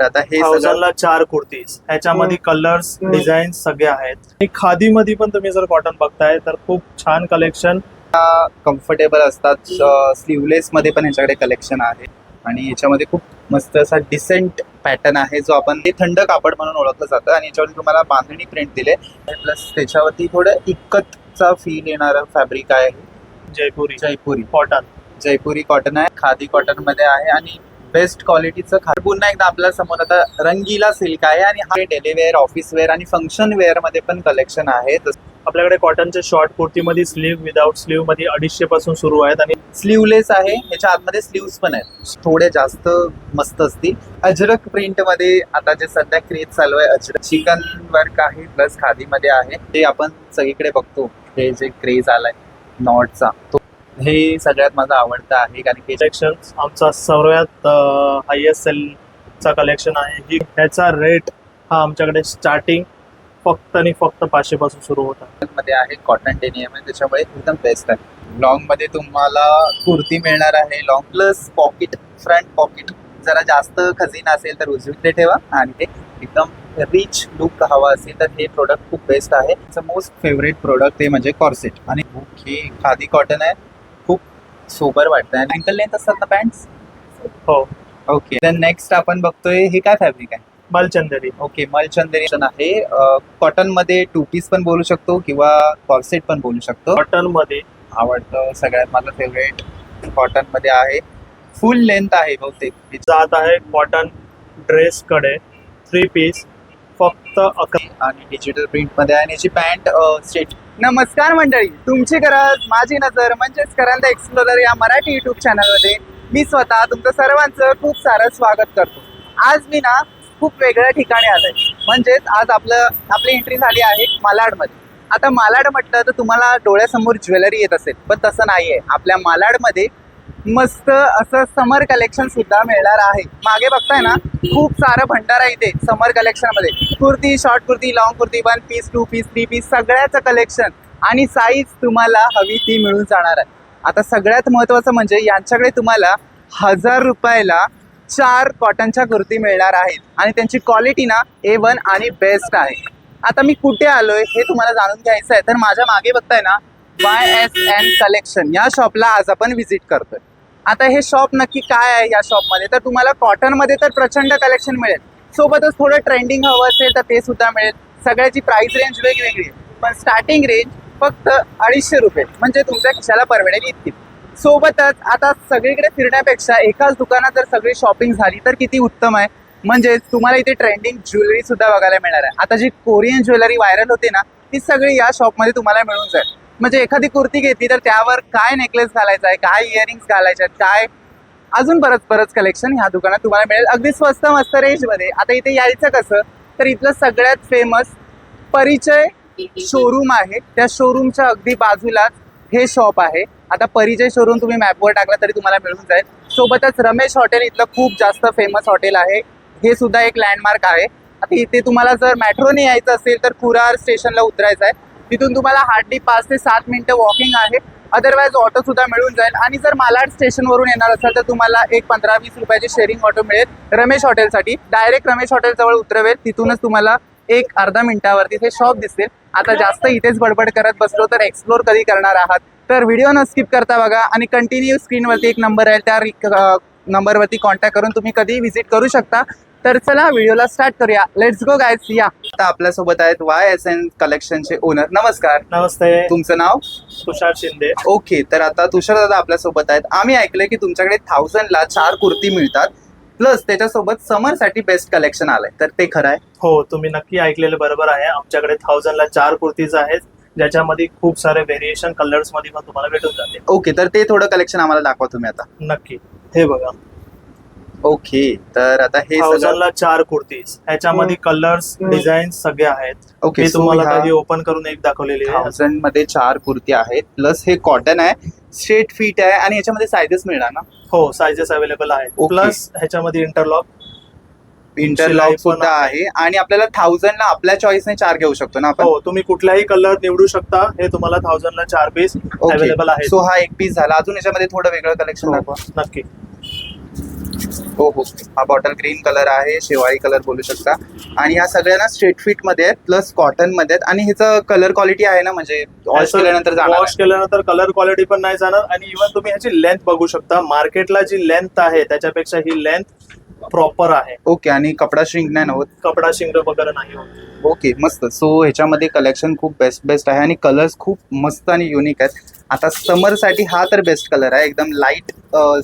तर आता हे 1000 ला 4 कुर्तीज, ह्याच्यामध्ये कलर्स डिझाईन सगळे आहेत. आणि खादी मध्ये पण तुम्ही जर कॉटन बघताय तर खूप छान कलेक्शन, कम्फर्टेबल असतात. स्लीवलेस मध्ये पण ह्याच्याकडे कलेक्शन आहे आणि याच्यामध्ये खूप मस्त असा डिसेंट पॅटर्न आहे जो आपण ते थंड कापड म्हणून ओळखलं जातं आणि याच्यावरती तुम्हाला बांधणी प्रिंट दिले प्लस त्याच्यावरती थोडं इक्कतचा फील येणारं फॅब्रिक आहे. जयपुरी कॉटन आहे, खादी कॉटन मध्ये आहे आणि बेस्ट क्वालिटीचं पुन्हा एकदा आपल्या समोर आता रंगीला सिल्क आहे आणि हा डेली वेअर, ऑफिस वेअर आणि फंक्शन वेअर मध्ये पण कलेक्शन आहे. आपल्याकडे कॉटनच्या शॉर्ट कुर्तीमध्ये स्लीव, विदाउट स्लीव मध्ये 250 पासून सुरू आहेत आणि स्लीवलेस आहे, याच्या आतमध्ये स्लीव्स पण आहेत, थोडे जास्त मस्त असतील. अजरक प्रिंट मध्ये आता जे सध्या क्रेज चालू आहे, अजरक चिकन वर्क आहे प्लस खादी मध्ये आहे, ते आपण सगळीकडे बघतो. हे जे क्रेज आलाय नॉटचा, तो हे सगळ्यात माझं आवडतं आहे कारण की कलेक्शन आमचा सर्वात हायएस्ट सेलचा कलेक्शन आहे. ही ह्याचा रेट हा आमच्याकडे स्टार्टिंग फक्त आणि फक्त 500 पासून सुरू होता. मध्ये आहे कॉटन डेनियम आहे, त्याच्यामुळे एकदम बेस्ट आहे. लॉंग मध्ये तुम्हाला कुर्ती मिळणार आहे, long plus pocket, front pocket जरा जास्त खजिना असेल तर उजवीकडे ठेवा आणि ते एकदम रिच लुक हवा असेल तर हे प्रोडक्ट खूप बेस्ट आहे. मोस्ट फेवरेट प्रोडक्ट ते म्हणजे कॉर्सेट आणि हे खादी कॉटन आहे, खूप सोबर वाटतं आणि अँकल लेंथ असतात ना पॅन्ट्स. हो, ओके. देन नेक्स्ट आपण बघतोय हे काय फॅब्रिक आहे? मलचंदेरी. ओके, मलचंदेरी आहे. कॉटन मध्ये टू पीस पण बोलू शकतो किंवा कॉर्सेट पण बोलू शकतो. कॉटन मध्ये आवडतं सगळ्यात माझं फेवरेट कॉटन मध्ये आहे. फुल लेंथ आहे बहुतेक. जात आहे कॉटन ड्रेस कडे 3 पीस फक्त आणि डिजिटल प्रिंट मध्ये आहे आणि याची पॅन्ट स्ट्रेट. नमस्कार मंडळी, तुमची गरज माझी नजर म्हणजेच करंद एक्सप्लोरर या मराठी युट्यूब चॅनलमध्ये मी स्वतः तुमचं सर्वांचं खूप सारं स्वागत करतो. आज मी ना खूप वेगळ्या ठिकाणी आलोय, म्हणजेच आज आपली एंट्री झाली आहे मालाडमध्ये. आता मालाड म्हटलं तर तुम्हाला डोळ्यासमोर ज्वेलरी येत असेल, पण तसं नाहीये. आपल्या मालाडमध्ये मस्त असं समर कलेक्शन सुद्धा मिळणार आहे. मागे बघताय ना, खूप सारं भंडारा इथे समर कलेक्शन मध्ये. Kurti, short kurti, long kurti, 1 piece, 2 piece, 3 piece सगळ्याचं कलेक्शन आणि साईज तुम्हाला हवी ती मिळून जाणार आहे. आता सगळ्यात महत्वाचं म्हणजे यांच्याकडे तुम्हाला 1000 रुपयाला 4 कॉटनच्या कुर्ती मिळणार आहेत आणि त्यांची क्वालिटी ना A1 आणि बेस्ट आहे. आता मी कुठे आलोय हे तुम्हाला जाणून घ्यायचं आहे तर माझ्या मागे बघताय ना, YSN कलेक्शन या शॉपला आज आपण व्हिजिट करतोय. आता हे शॉप नक्की काय आहे या शॉपमध्ये, तर तुम्हाला कॉटनमध्ये तर प्रचंड कलेक्शन मिळेल, सोबतच थोडं ट्रेंडिंग हवं असेल तर ते सुद्धा मिळेल. सगळ्याची प्राइस रेंज वेगवेगळी आहे, पण स्टार्टिंग रेंज फक्त 250 रुपये, म्हणजे तुमच्या खिशाला परवडेल इतकी. सोबतच आता सगळीकडे फिरण्यापेक्षा एकाच दुकानात जर सगळी शॉपिंग झाली तर किती उत्तम आहे. म्हणजेच तुम्हाला इथे ट्रेंडिंग ज्वेलरी सुद्धा बघायला मिळणार आहे. आता जी कोरियन ज्वेलरी व्हायरल होते ना, ती सगळी या शॉपमध्ये तुम्हाला मिळून जाईल. म्हणजे एखादी कुर्ती घेतली तर त्यावर काय नेकलेस घालायचा आहे, काय इयरिंग्स घालायचे आहेत, काय अजून बरंच कलेक्शन ह्या दुकानात तुम्हाला मिळेल, अगदी स्वस्त मस्त रेंजमध्ये. आता इथे यायचं कसं, तर इथलं सगळ्यात फेमस परिचय शोरूम आहे, त्या शोरूमच्या अगदी बाजूलाच हे शॉप आहे. आता परिचय शोरूम तुम्ही मॅपवर टाकला तरी तुम्हाला मिळून जाईल. सोबतच रमेश हॉटेल इथलं खूप जास्त फेमस हॉटेल आहे, हे सुद्धा एक लँडमार्क आहे. आता इथे तुम्हाला जर मेट्रोने यायचं असेल तर कुरार स्टेशनला उतरायचं आहे, तिथून तुम्हाला हार्डली 5 ते 7 मिनिटं वॉकिंग आहे. अदरवाईज ऑटो सुद्धा मिळून जाईल. आणि जर मालाड स्टेशनवरून येणार असाल तर तुम्हाला एक 15-20 रुपयाची शेअरिंग ऑटो मिळेल रमेश हॉटेलसाठी. डायरेक्ट रमेश हॉटेल जवळ उतरवेल, तिथूनच तुम्हाला एक अर्धा मिनिटावरती हे शॉप दिसेल. आता जास्त इथेच बडबड करत बसलो तर एक्सप्लोर कधी करणार आहात, तर व्हिडिओ न स्किप करता बघा आणि कंटिन्यू स्क्रीनवरती एक नंबर आहे, त्या नंबरवरती कॉन्टॅक्ट करून तुम्ही कधी व्हिजिट करू शकता. तर चला व्हिडिओला स्टार्ट करूया. Let's go guys. या आता आपल्यासोबत आहेत YSN कलेक्शनचे ओनर. नमस्कार. नमस्ते. तुमचं नाव? तुषार शिंदे. ओके, तर आता तुषार दादा आपल्यासोबत आहेत. आम्ही ऐकलंय की तुमच्याकडे 1000 ला 4 कुर्ती मिळतात, प्लस त्याच्यासोबत समर साठी बेस्ट कलेक्शन आलंय, तर ते खरं आहे? हो, तुम्ही नक्की ऐकलेलं बरोबर आहे. आमच्याकडे 1000 ला 4 कुर्तीज आहेत, ज्याच्यामध्ये खूप सारे व्हेरिएशन कलर्स मध्ये पण तुम्हाला भेटून जाते. ओके, तर ते थोडं कलेक्शन आम्हाला दाखवा तुम्ही आता. नक्की. हे बघा. ओके, तर आता हे 1000 ला 4 कुर्तीज, ह्याच्यामध्ये कलर्स डिझाईन सगळे आहेत. ओके, मी तुम्हाला कधी ओपन करून एक दाखवलेली आहे. 1000 मध्ये 4 कुर्ती आहेत, प्लस हे कॉटन आहे, स्ट्रेट फिट आहे आणि याच्यामध्ये सायझेस मिळणार ना? हो, सायझेस अवेलेबल आहेत. प्लस ह्याच्यामध्ये इंटरलॉक सुद्धा आहे आणि आपल्याला 1000 ला आपल्या चॉईसने 4 घेऊ शकतो ना आपण? हो, तुम्ही कुठलाही कलर निवडू शकता. हे तुम्हाला 1000 ला 4 पीस अवेलेबल आहे. सो हा एक पीस झाला. अजून याच्यामध्ये थोडं वेगळं कलेक्शन दाखवा. नक्की. हो हो, हा बॉटल ग्रीन कलर आहे, शेवाळी कलर बोलू शकता. आणि ह्या सगळ्या स्ट्रेट फिट मध्ये आहेत प्लस कॉटन मध्ये आहेत. आणि ह्याचं कलर क्वालिटी आहे ना, म्हणजे वॉश केल्यानंतर जाणार वॉश केल्यानंतर कलर क्वालिटी पण नाही जाणार. आणि इव्हन तुम्ही ह्याची लेंथ बघू शकता, मार्केटला जी लेंथ आहे त्याच्यापेक्षा ही लेंथ प्रॉपर आहे. ओके. आणि कपडा श्रिंक नाही ना होत. कपडा शिंग वगैरे नाही होत. ओके, मस्त. सो ह्याच्यामध्ये कलेक्शन खूप बेस्ट आहे आणि कलर्स खूप मस्त आणि युनिक आहेत. आता समरसाठी हा तर बेस्ट कलर आहे, एकदम लाईट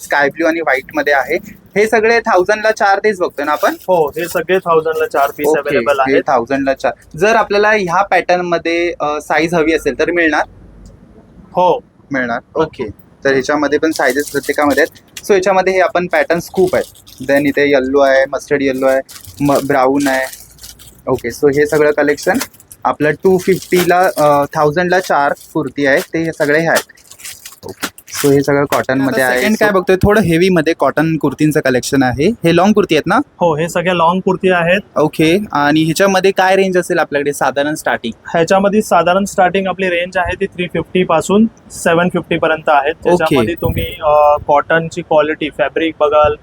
स्काय ब्ल्यू आणि व्हाईट मध्ये आहे. हे सगळे 1000ला 4 तेच बघतोय ना आपण. हो, हे सगळे 1000ला 4 पीस ओके, अवेलेबल हे आहेत. 1000ला 4. जर आपल्याला ह्या पॅटर्न मध्ये साईज हवी असेल तर मिळणार. हो, मिळणार. ओके, तर ह्याच्यामध्ये पण सायझेस प्रत्येकामध्ये आहेत. सो ह्याच्यामध्ये हे आपण पॅटर्न्स खूप आहेत. देन इथे येल्लो आहे, मस्टर्ड येल्लो आहे, ब्राऊन आहे. ओके, सो हे सगळं कलेक्शन आपलं 250ला 1000ला 4 कुर्ती आहे, ते हे सगळे हे आहेत. ओके, सो हे सगळं कॉटन मध्ये आहे. सेकंड काय बघतोय, थोडं हेवी मध्ये कॉटन कुर्तींचं कलेक्शन आहे. हे लॉंग कुर्ती आहेत ना? हो, हे सगळ्या लॉंग कुर्ती आहेत. ओके, आणि ह्याच्यामध्ये काय रेंज असेल आपल्याकडे साधारण स्टार्टिंग? ह्याच्यामध्ये साधारण स्टार्टिंग आपली रेंज आहे ती 350 पासून 750 पर्यंत आहे. त्याच्यामध्ये तुम्ही कॉटनची क्वालिटी, फॅब्रिक बघाल,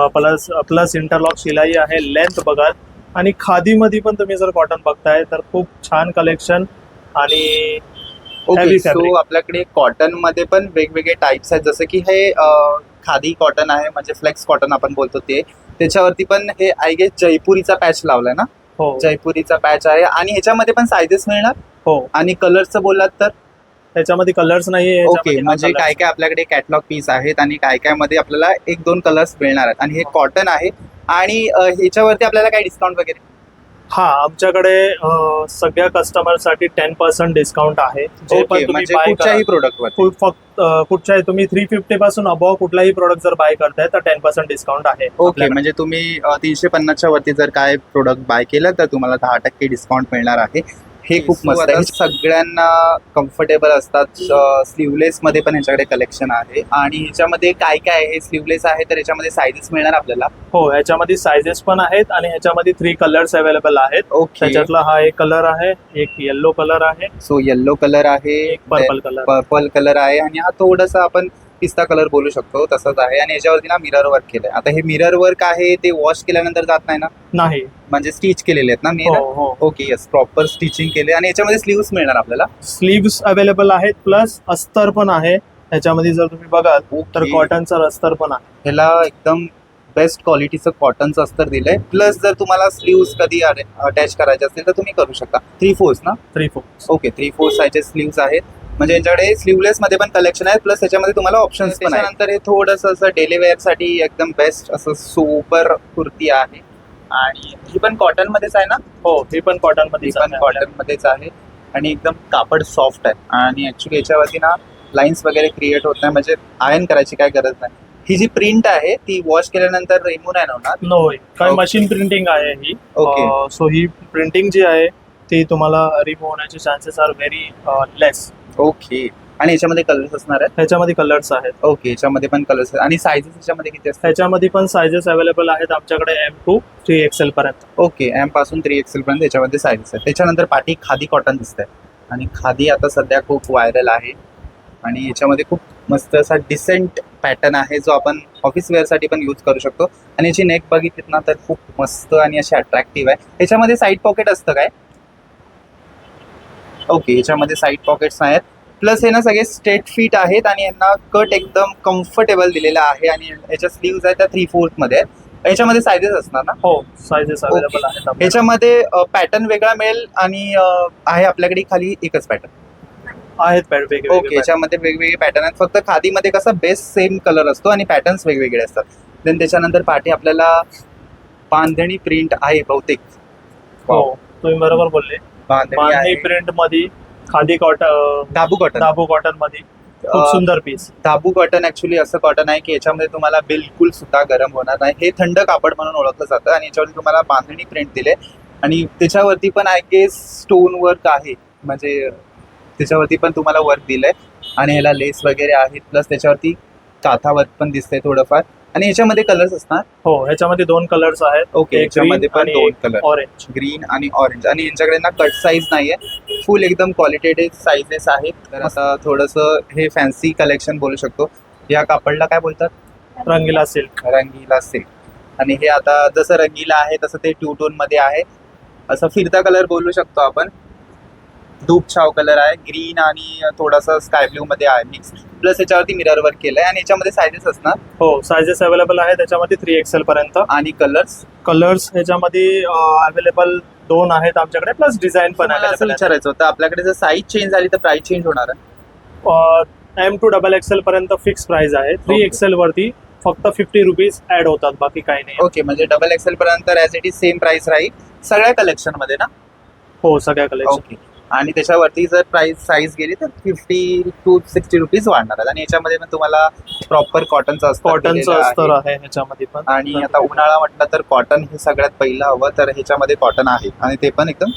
प्लस इंटरलॉक शिलाई आहे, लेंथ बघाल. आणि खादीमध्ये पण तुम्ही जर कॉटन बघताय तर खूप छान कलेक्शन. आणि ओके, heavy सो fabric. आपल्याकडे कॉटन मध्ये पण वेगवेगळे टाइप्स आहेत. जसं की हे खादी कॉटन आहे, म्हणजे फ्लेक्स कॉटन आपण बोलतो ते. त्याच्यावरती पण हे आय गेस जयपुरीचा पॅच लावलाय ना? हो जयपुरीचा पॅच आहे. आणि ह्याच्यामध्ये पण सायझेस मिळणार. हो, आणि कलरचं बोललात तर? त्याच्यामध्ये कलर्स नाहीये. ओके, म्हणजे काय काय आपल्याकडे कॅटलॉग पीस आहेत आणि काय काय मध्ये आपल्याला 1-2 कलर्स मिळणार आहेत. आणि हे कॉटन आहे. आणि ह्याच्यावरती आपल्याला काय डिस्काउंट वगैरे? हा, आमच्याकडे सगळ्या कस्टमरसाठी 10% डिस्काउंट आहे. जे पण ओके, तुम्ही म्हणजे बाय कुठच्याही प्रोडक्टवर? फक्त कुठच्याही तुम्ही 350 पासून अबॉव कुठलाही प्रोडक्ट जर बाय करताय तर 10% डिस्काउंट आहे. ओके, आपल्याकडे. म्हणजे तुम्ही 350च्या वरती जर काय प्रोडक्ट बाय केलं तर तुम्हाला 10% डिस्काउंट मिळणार आहे. हे खूप मस्त आहे. सगळ्यांना कम्फर्टेबल असतात. स्लीवलेस मध्ये पण ह्याच्याकडे कलेक्शन आहे. आणि ह्याच्यामध्ये काय काय आहे? हे स्लीवलेस आहे तर ह्याच्यामध्ये सायझेस मिळणार आपल्याला? हो, ह्याच्यामध्ये सायझेस पण आहेत आणि ह्याच्यामध्ये 3 कलर्स अवेलेबल आहेत. ओके, त्याच्यातला हा एक कलर आहे, एक येल्लो कलर आहे, सो येल्लो कलर आहे, एक पर्पल कलर. पर्पल कलर आहे. आणि हा थोडासा आपण पिस्ता कलर बोलू शकतो तसंच आहे. आणि याच्यावरती ना मिरर वर्क केलंय. आता हे मिरर वर्क आहे ते वॉश केल्यानंतर जात नाही ना? नाही. म्हणजे स्टिच केलेले आहेत ना हो मिरर? हो, ओके, यस, प्रॉपर स्टिचिंग केले. आणि याच्यामध्ये स्लीव्स मिळणार आपल्याला? स्लीव्स अवेलेबल आहेत, प्लस अस्तर पण आहे. ह्याच्यामध्ये जर तुम्ही बघाल तर ओके. कॉटनचं अस्तर पण आहे. ह्याला एकदम बेस्ट क्वालिटीचं कॉटनचं अस्तर दिलंय. प्लस जर तुम्हाला स्लीव्स कधी अटॅच करायचे असतील तर तुम्ही करू शकता. 3/4 ना? 3/4. ओके, 3/4 साईजचे स्लीव्स आहेत. म्हणजे यांच्याकडे स्लीवलेस मध्ये पण कलेक्शन आहे, प्लस त्याच्यामध्ये तुम्हाला ऑप्शन्स पण आहेत. त्याच्यानंतर हे थोडंसं असं डेली वेअर साठी एकदम बेस्ट असं सोबर कुर्ती आहे. आणि ही पण कॉटन मध्येच आहे ना? हो, ही पण कॉटन मध्ये ही पण कॉटन मध्येच आहे. आणि एकदम कापड सॉफ्ट आहे. आणि ऍक्च्युली याच्यावरती ना लाईन्स वगैरे क्रिएट होत नाही, म्हणजे आयर्न करायची काय गरज नाही. ही जी प्रिंट आहे ती वॉश केल्यानंतर रिमूव्ह नाही होणार? नो, काय Okay. मशीन प्रिंटिंग आहे ही. Okay. सो ही प्रिंटिंग जी आहे ती तुम्हाला रिमूव्ह होण्याचे चान्सेस आर व्हेरी लेस. ओके, आणि याच्यामध्ये कलर्स असणार आहेत? ह्याच्यामध्ये कलर्स आहेत. ओके, याच्यामध्ये पण कलर्स आहेत. आणि सायझेस याच्यामध्ये किती असतात? ह्याच्यामध्ये पण सायझेस अवेलेबल आहेत आमच्याकडे M2 3XL पर्यंत. ओके, एम पासून 3XL पर्यंत याच्यामध्ये सायझेस आहेत. त्याच्यानंतर पाठी खादी कॉटन दिसतंय. आणि खादी आता सध्या खूप व्हायरल आहे. आणि याच्यामध्ये खूप मस्त असा डिसेंट पॅटर्न आहे जो आपण ऑफिस वेअरसाठी पण यूज करू शकतो. आणि याची नेक बघितलीत ना तर खूप मस्त आणि अशी अट्रॅक्टिव्ह आहे. याच्यामध्ये साईड पॉकेट असतं काय? ओके, याच्यामध्ये साईड पॉकेट्स आहेत. प्लस हे ना सगळे स्ट्रेट फिट आहेत आणि यांना कट एकदम कम्फर्टेबल दिलेला आहे. आणि याच्या स्लीव्ज आहेत त्या 3/4 मध्ये आहेत. याच्यामध्ये सायझेस असणार ना? हो, सायझेस अवेलेबल आहेत आपल्याकडे. याच्यामध्ये पॅटर्न वेगळा मिळेल आणि आहे आपल्याकडे खाली एकच पॅटर्न? आहेत वेगवेगळे. ओके, याच्यामध्ये वेगवेगळे पॅटर्न आहेत. फक्त खादीमध्ये कसा बेस सेम कलर असतो आणि पॅटर्न्स वेगवेगळे असतात. देन त्याच्यानंतर पाठी आपल्याला बांधणी प्रिंट आहे बहुतेक. हो, तुम्ही बरोबर बोलले. बांधणी बांधणी आहे. प्रिंट मध्ये खादी कॉटन, दाबू कॉटन. दाबू कॉटन मध्ये खूप सुंदर पीस. दाबू कॉटन ऍक्च्युली असं कॉटन आहे की याच्यामध्ये तुम्हाला बिलकुल सुद्धा गरम होणार नाही. हे थंड कापड म्हणून ओळखलं जातं. आणि याच्यावरती तुम्हाला बांधणी प्रिंट दिले. आणि त्याच्यावरती पण आय गेस स्टोन वर्क आहे, म्हणजे त्याच्यावरती पण तुम्हाला वर्क दिलंय. आणि ह्याला लेस वगैरे आहेत. प्लस त्याच्यावरती काथा वर्क पण दिसतंय थोडंफार. आणि याच्यामध्ये कलर्स असणार? हो, ह्याच्यामध्ये 2 कलर्स आहेत. ओके, याच्यामध्ये पण 2 कलर, ऑरेंज. ग्रीन आणि ऑरेंज. आणि यांच्याकडे ना कट साईज नाहीये, फुल एकदम क्वालिटेटिव्ह साईजेस आहेत. तर आता थोडंसं हे फॅन्सी कलेक्शन बोलू शकतो. या कापडला काय बोलतात? रंगीला सिल्क. रंगीला सिल्क. आणि हे आता जसं रंगीला आहे तसं ते टू टोन मध्ये आहे. असं फिरता कलर बोलू शकतो आपण. धूप छाव कलर आहे, ग्रीन आणि थोडासा स्काय ब्ल्यू मध्ये आहे मिक्स. प्लस याच्यावरती मिरर वर्क केलंय आणि याच्यामध्ये सायझेस असणार. हो, सायझेस अवेलेबल आहे त्याच्यामध्ये 3XL पर्यंत. आणि कलर्स ह्याच्यामध्ये अवेलेबल 2 आहेत आमच्याकडे, प्लस डिझाईन पण मला असं अवेलेबल आहे. विचारायचं होतं, आपल्याकडे जर साईज चेंज झाली तर प्राइस चेंज होणार आहे? M to XXL पर्यंत फिक्स प्राइस आहे. 3XL वरती फक्त 50 रुपीज ऍड होतात, बाकी काही नाही. ओके, म्हणजे XXL पर्यंत as it is same price राहील सगळ्या कलेक्शन मध्ये ना? हो, सगळ्या कलेक्शन. ओके. आणि त्याच्यावरती जर प्राइस साईज गेली तर 50 to 60 रुपीज वाढणार आहेत. आणि याच्यामध्ये पण तुम्हाला प्रॉपर कॉटनचं कॉटनचं अस्तर आहे ह्याच्यामध्ये पण. आणि आता उन्हाळा म्हटलं तर कॉटन हे सगळ्यात पहिलं हवं, तर ह्याच्यामध्ये कॉटन आहे आणि ते पण एकदम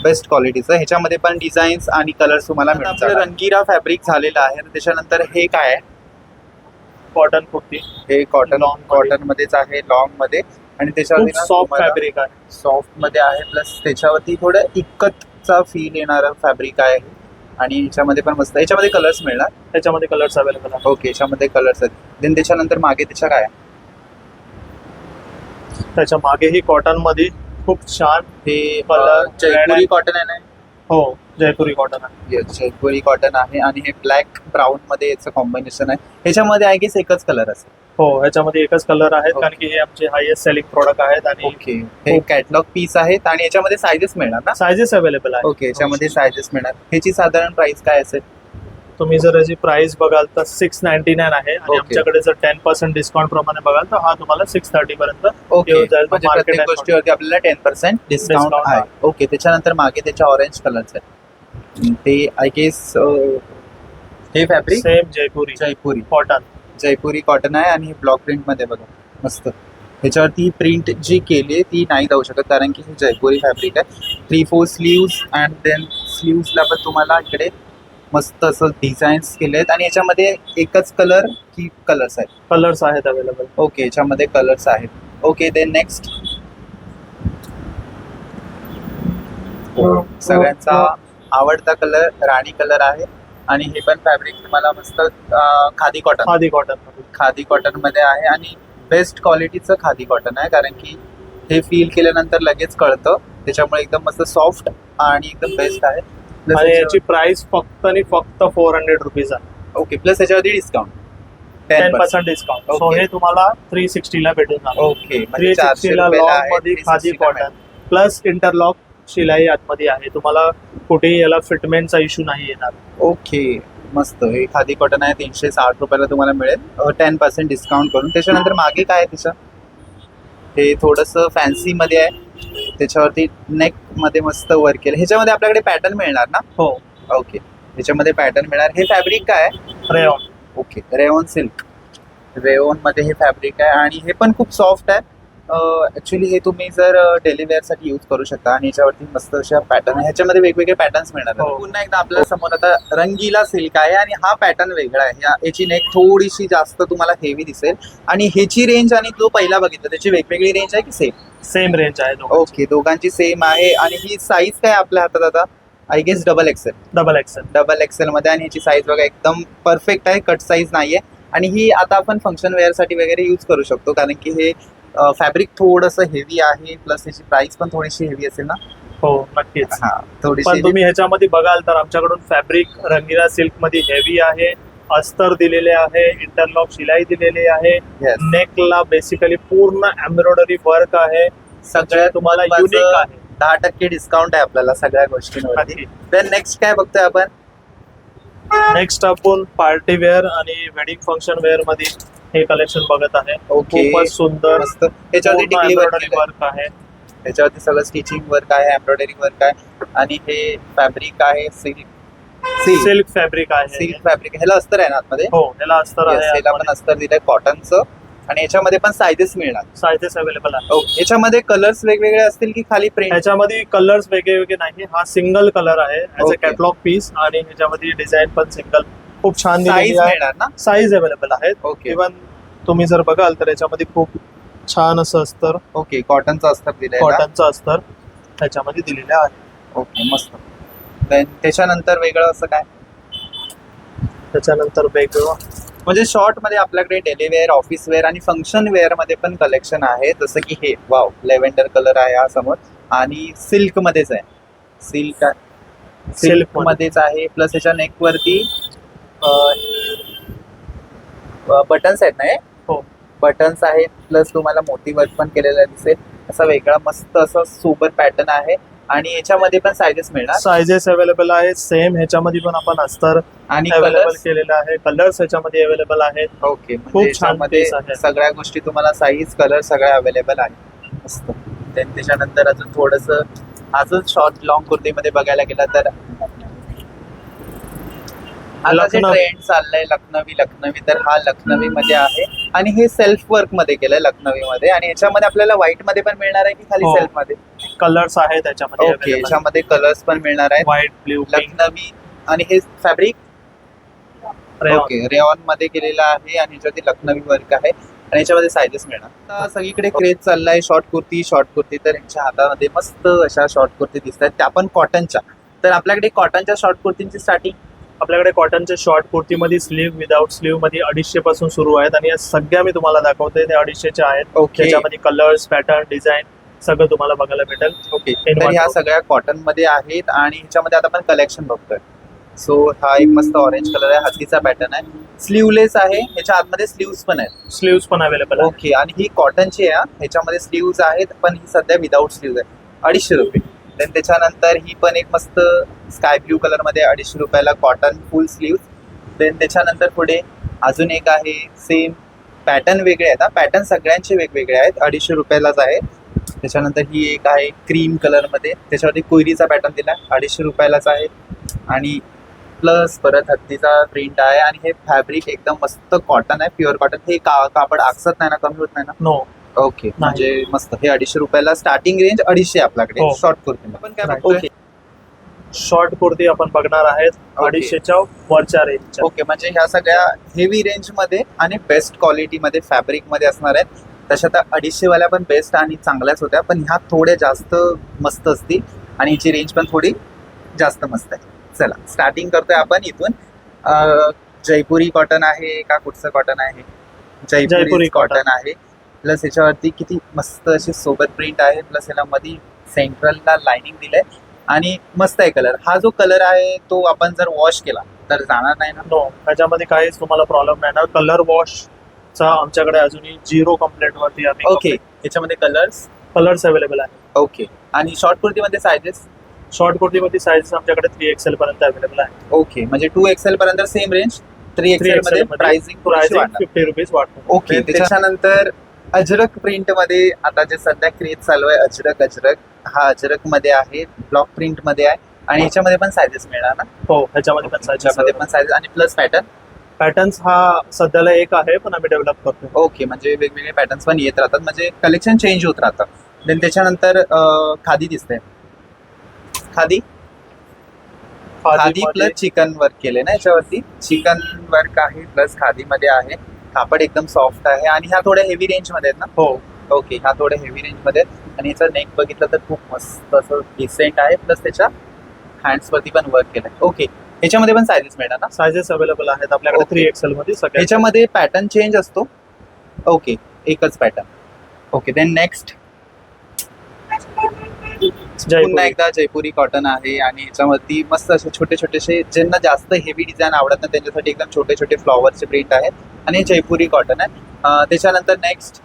बेस्ट क्वालिटीचं. ह्याच्यामध्ये पण डिझाईन्स आणि कलर्स तुम्हाला मिळतात. रंगीरा फॅब्रिक झालेलं आहे. त्याच्यानंतर हे काय आहे? कॉटन कुर्ती. हे कॉटन मध्येच आहे, लॉंग मध्ये. आणि त्याच्यावरती सॉफ्ट फॅब्रिक आहे, सॉफ्ट मध्ये आहे. प्लस त्याच्यावरती थोडं इक्कतचा फील येणारं फॅब्रिक आहे. आणि याच्यामध्ये पण मस्त, याच्यामध्ये कलर्स मिळणार. त्याच्यामध्ये कलर्स अवेलेबल आहेत. ओके, याच्यामध्ये कलर्स आहेत. देन त्याच्यानंतर मागे त्याच्या काय आहे? त्याच्या मागेही कॉटन मध्ये खूप छान हे कलर जयपुरी कॉटन आहे ना? हो, जयपुरी कॉटन आहे. येस, जयपुरी कॉटन आहे. आणि हे ब्लॅक ब्राऊन मध्ये याचं कॉम्बिनेशन आहे. ह्याच्यामध्ये आय गेस एकच कलर असेल. हो, ह्याच्यामध्ये एकच कलर आहेत, Okay. कारण की हे आमचे हायेस्ट सेलिंग प्रोडक्ट आहेत. आणि ओके, हे कॅटलॉग पीस आहेत आणि याच्यामध्ये सायझेस मिळणार ना? सायझेस अवेलेबल आहेत. ओके, याच्यामध्ये सायझेस मिळणार. ह्याची साधारण प्राइस काय असेल? तुम्ही जर याची प्राइस बघाल तर 699 आहे. आणि Okay. आमच्याकडे जर 10% डिस्काउंट प्रमाणे बघाल तर हा तुम्हाला 630 पर्यंत ओके, येऊन जाईल. म्हणजे मार्केट प्रत्येक गोष्टीवरती आपल्याला 10% डिस्काउंट Discount आहे. ओके, त्याच्यानंतर मागे त्याच्या ऑरेंज कलरचं आहे. ते आय गेस हे फॅब्रिक सेम जयपुरी जयपुरी कॉटन आहे. आणि ब्लॉक प्रिंट मध्ये बघा मस्त. ह्याच्यावरती प्रिंट जी केली आहे ती नाही जाऊ शकत, कारण की हे जयपुरी फॅब्रिक आहे. 3-4 स्लीव्स अँड देन स्लीव्सला पण तुम्हाला इकडे मस्त असं डिझाईन्स केले आहेत. आणि याच्यामध्ये एकच कलर की कलर्स आहेत? कलर्स आहेत अवेलेबल. ओके, याच्यामध्ये कलर्स आहेत. ओके, देन नेक्स्ट सगळ्यांचा आवडता कलर राणी कलर आहे. आणि हे पण फॅब्रिक तुम्हाला मस्त खादी कॉटन मध्ये आहे. आणि बेस्ट क्वालिटीचं खादी कॉटन आहे, कारण की हे फील केल्यानंतर लगेच कळतं. त्याच्यामुळे एकदम मस्त सॉफ्ट आणि एकदम बेस्ट आहे. आणि याची प्राइस फक्त आणि फक्त 400 रुपीज आहे. ओके, प्लस याच्यावरती डिस्काउंट 10% डिस्काउंट. So Okay. हे तुम्हाला 360 ला भेटून जाणार. ओके, 360 ला लॉंग मध्ये खादी कॉटन प्लस इंटरलॉक शिलाई आतमध्ये आहे. तुम्हाला कुठेही याला फिटमेंटचा इश्यू नाही येणार. ओके, मस्त. हे खादी कॉटन आहे. 360 रुपयाला तुम्हाला मिळेल 10% डिस्काउंट करून. त्याच्यानंतर मागे काय आहे त्याचं? हे थोडंसं फॅन्सी मध्ये आहे. त्याच्यावरती नेक मध्ये मस्त वर्क केलं. ह्याच्यामध्ये आपल्याकडे पॅटर्न मिळणार ना? हो, ओके, ह्याच्यामध्ये पॅटर्न मिळणार. हे फॅब्रिक काय आहे? Rayon. Okay, rayon silk. Rayon मध्ये हे फॅब्रिक आहे आणि हे पण खूप सॉफ्ट आहे. ऍक्च्युली हे तुम्ही जर डेली वेअर साठी यूज करू शकता. आणि याच्यावरती मस्त अशा पॅटर्न, ह्याच्यामध्ये वेगवेगळे पॅटर्न्स मिळणार आहेत. हो. पुन्हा एकदा आपल्या समोर आता रंगीला सिल्क आहे आणि हा पॅटर्न वेगळा आहे. याची नेक थोडीशी जास्त तुम्हाला हेवी दिसेल. आणि ह्याची रेंज आणि जो पहिला बघितला त्याची वेगवेगळी रेंज आहे की सेम रेंज आहे दोघांची. ओके, दोघांची सेम आहे. आणि ही साईज काय आपल्या हातात आता? आय गेस डबल एक्सेल मध्ये. आणि ह्याची साईज बघा एकदम परफेक्ट आहे, कट साईज नाहीये. आणि ही आता आपण फंक्शन वेअर साठी वगैरे यूज करू शकतो, कारण की हे फॅब्रिक थोडंसं हेवी आहे. प्लस याची प्राइस पण थोडीशी हेवी असेल ना? हो, नक्कीच. हा, थोडीशी. पण तुम्ही ह्याच्यामध्ये बघाल तर आमच्याकडून फॅब्रिक रंगीला सिल्क मध्ये हेवी आहे. अस्तर दिलेले आहे, इंटरलॉक शिलाई दिलेली आहे. Yes. नेकला बेसिकली पूर्ण एम्ब्रॉयडरी वर्क आहे. सगळ्या तुम्हाला युनिक आहे. 10% डिस्काउंट आहे आपल्याला सगळ्या गोष्टींवरती. नक्की. देन नेक्स्ट काय बघतोय आपण? नेक्स्ट आपण पार्टी वेअर आणि वेडिंग फंक्शन वेअर मध्ये हे कलेक्शन बघत आहे. ओके, खूपच सुंदर मस्त. त्याच्यावरती पूर्ण टिकली एम्ब्रॉयडरी वर्क वर्क आहे. त्याच्यावरती सगळं स्टिचिंग वर्क आहे, एम्ब्रॉयडरी वर्क आहे. आणि हे फॅब्रिक आहे सिल्क फॅब्रिक आहे. Silk fabric. ह्याला अस्तर आहे ना आतमध्ये? हो, याला अस्तर Yes, आहे. याला पण अस्तर दिलंय कॉटनचं. आणि याच्यामध्ये पण सायझेस मिळणार. सायझेस अवेलेबल आहे. ओके, याच्यामध्ये कलर्स वेगवेगळे असतील की खाली प्रिंट? ह्याच्यामध्ये कलर्स वेगळे नाही. हा सिंगल कलर आहे as a Okay. Catalogue piece. आणि ह्याच्यामध्ये डिझाईन पण सिंगल खूप छान साईज दिलेली आहे. मिळणार ना? साईज अवेलेबल आहेत. ओके. इव्हन तुम्ही जर बघाल तर याच्यामध्ये खूप छान असं अस्तर, ओके, कॉटनचं अस्तर दिलंय. कॉटनचं अस्तर ह्याच्यामध्ये दिलेलं आहे. ओके, मस्त. देन त्याच्यानंतर वेगळं असं काय? त्याच्यानंतर वेगळं म्हणजे शॉर्ट मध्ये आपल्याकडे डेली वेअर, ऑफिस वेअर आणि फंक्शन वेअर मध्ये पण कलेक्शन आहे. जसं की हे वाव लेव्हेंडर कलर आहे हा समोर आणि सिल्क मध्येच आहे. सिल्क Silk मध्येच आहे. प्लस याच्या नेक वरती बटन्स आहेत ना हे? हो. बटन्स आहेत प्लस तुम्हाला मोठी वर्क पण केलेला दिसेल. असा वेगळा मस्त असं सुपर पॅटर्न आहे आणि याच्यामध्ये पण सायझेस मिळणार सायझेस अवेलेबल आहेत सेम ह्याच्यामध्ये पण आपण अस्तर आणि अवेलेबल कलर्स. केलेलं आहे. कलर्स ह्याच्यामध्ये अवेलेबल आहेत. ओके खूप छान याच्यामध्ये piece आहे. सगळ्या गोष्टी तुम्हाला साईज कलर सगळ्या अवेलेबल आहे. मस्त. Then त्याच्यानंतर अजून थोडस अजून शॉर्ट लॉंग कुर्तीमध्ये बघायला गेला तर आता जे लखनवी. ट्रेंड चाललंय लखनवी तर हा लखनवी मध्ये आहे आणि हे सेल्फ वर्क मध्ये केलंय लखनवी मध्ये आणि याच्यामध्ये आपल्याला व्हाईट मध्ये पण मिळणार आहे की खाली हो. सेल्फ मध्ये? कलर्स आहेत त्याच्यामध्ये ओके याच्यामध्ये कलर्स पण मिळणार आहेत. व्हाईट ब्ल्यू लखनवी आणि हे फॅब्रिक ओके रेऑन मध्ये केलेलं आहे आणि याच्यावरती लखनवी वर्क आहे आणि याच्यामध्ये सायझेस मिळणार. आता सगळीकडे क्रेज चाललाय शॉर्ट कुर्ती तर यांच्या हातामध्ये मस्त अशा शॉर्ट कुर्ती दिसत आहेत त्या पण कॉटनच्या. तर आपल्याकडे कॉटनच्या शॉर्ट कुर्तींची स्टार्टिंग आपल्याकडे कॉटनच्या शॉर्ट कुर्तीमध्ये स्लीव्ह विदाउट स्लीव्ह मध्ये 250 पासून सुरू आहेत आणि या सगळ्या मी तुम्हाला दाखवतोय ते 250 आहेत. ओके त्याच्यामध्ये कलर्स पॅटर्न डिझाईन सगळं तुम्हाला बघायला भेटेल. ओके In तर one ह्या row. सगळ्या कॉटन मध्ये आहेत आणि ह्याच्यामध्ये आता आपण कलेक्शन बघतोय. सो हा एक मस्त ऑरेंज कलर आहे हत्तीचा पॅटर्न आहे स्लीवलेस आहे ह्याच्या आतमध्ये स्लीव्स पण आहेत. स्लीव्स पण अवेलेबल आहे. ओके आणि ही कॉटनची आहे ह्याच्यामध्ये स्लीव्स आहेत पण ही सध्या विदाऊट स्लीव्ज आहे. 250 रुपये. देन त्याच्यानंतर ही पण एक मस्त स्काय ब्ल्यू कलर मध्ये 250 रुपयाला कॉटन फुल स्लीव्स. देन त्याच्यानंतर पुढे अजून एक आहे सेम पॅटर्न वेगळे आहेत. पॅटर्न सगळ्यांचे वेगवेगळे आहेत 250 रुपयालाच आहे. त्याच्यानंतर ही एक आहे क्रीम कलर मध्ये त्याच्यावरती कोयरीचा पॅटर्न दिला 250 रुपयालाच आहे आणि प्लस परत हत्तीचा प्रिंट आहे आणि हे फॅब्रिक एकदम मस्त कॉटन आहे प्युअर कॉटन. हे कापड आकसत नाही ना कमी होत नाही ना? नो ओके म्हणजे मस्त हे 250 रुपयाला स्टार्टिंग रेंज 250 आपल्याकडे हो. शॉर्ट कुर्ती. आपण काय Right. बघतोय? ओके शॉर्ट कुर्ती आपण बघणार आहेत 250च्या वरच्या रेंजच्या. ओके म्हणजे ह्या सगळ्या हेवी रेंज मध्ये आणि बेस्ट क्वालिटी मध्ये फॅब्रिक मध्ये असणार आहेत. तशा तर 250 वाल्या पण बेस्ट आणि चांगल्याच होत्या पण ह्या थोड्या जास्त मस्त असतील आणि हिची रेंज पण थोडी जास्त मस्त आहे. चला स्टार्टिंग करतोय आपण इथून. जयपुरी कॉटन आहे का कुठचं कॉटन आहे? जयपुरी कॉटन आहे. प्लस याच्यावरती किती मस्त अशी सोबत प्रिंट आहे प्लस याला मध्ये सेंट्रलला लाइनिंग दिलंय आणि मस्त आहे कलर. हा जो कलर आहे तो आपण जर वॉश केला तर जाणार नाही ना? नो त्याच्यामध्ये काहीच तुम्हाला प्रॉब्लेम नाही ना. कलर वॉशचा आमच्याकडे अजूनही 0 कंप्लेंट वरती आम्ही ओके याच्यामध्ये कलर्स अवेलेबल आहे. ओके आणि शॉर्ट कुर्तीमध्ये सायझेस? शॉर्ट कुर्तीमध्ये साईज आमच्याकडे 3XL पर्यंत अवेलेबल आहे. ओके म्हणजे 2XL पर्यंत सेम रेंज 3XL मध्ये प्राइसिंग प्राइसिंग 50 रुपीज वाढतो. ओके त्याच्यानंतर अजरक प्रिंट मध्ये आता जे सध्या क्रेज चालू आहे अजरक हा अजरक मध्ये आहे ब्लॉक प्रिंट मध्ये आहे आणि ह्याच्यामध्ये पण सायझेस मिळणार ना? हो ह्याच्यामध्ये पण ह्याच्यामध्ये पण सायझेस आणि प्लस पॅटर्न्स हा सध्याला एक आहे पण आम्ही डेव्हलप करतो. ओके म्हणजे वेगवेगळे पॅटर्न्स पण येत राहतात म्हणजे कलेक्शन चेंज होत राहतं. देन त्याच्यानंतर खादी दिसते. खादी प्लस चिकन वर्क केले ना याच्यावरती. चिकन वर्क आहे प्लस खादी मध्ये आहे. कापड एकदम सॉफ्ट आहे आणि ह्या थोड्या हेवी रेंज मध्ये आहेत ना? हो ओके ह्या थोड्या हेवी रेंज मध्ये आहेत आणि याचा नेक बघितलं तर खूप मस्त असं डिसेंट आहे प्लस त्याच्या हँड्स वरती पण वर्क केलंय. ओके याच्यामध्ये पण सायझेस मिळणार ना? सायझेस अवेलेबल आहेत आपल्याकडे Okay. 3XL मध्ये सगळे. याच्यामध्ये पॅटर्न चेंज असतो? ओके एकच पॅटर्न. ओके देन नेक्स्ट पुन्हा एकदा जयपुरी कॉटन आहे आणि याच्यावरती मस्त असे छोटे छोटेसे ज्यांना जास्त हेवी डिझाईन आवडत नाही त्यांच्यासाठी एकदम छोटे छोटे फ्लॉवरचे प्रिंट आहेत आणि जयपुरी कॉटन आहे. त्याच्यानंतर नेक्स्ट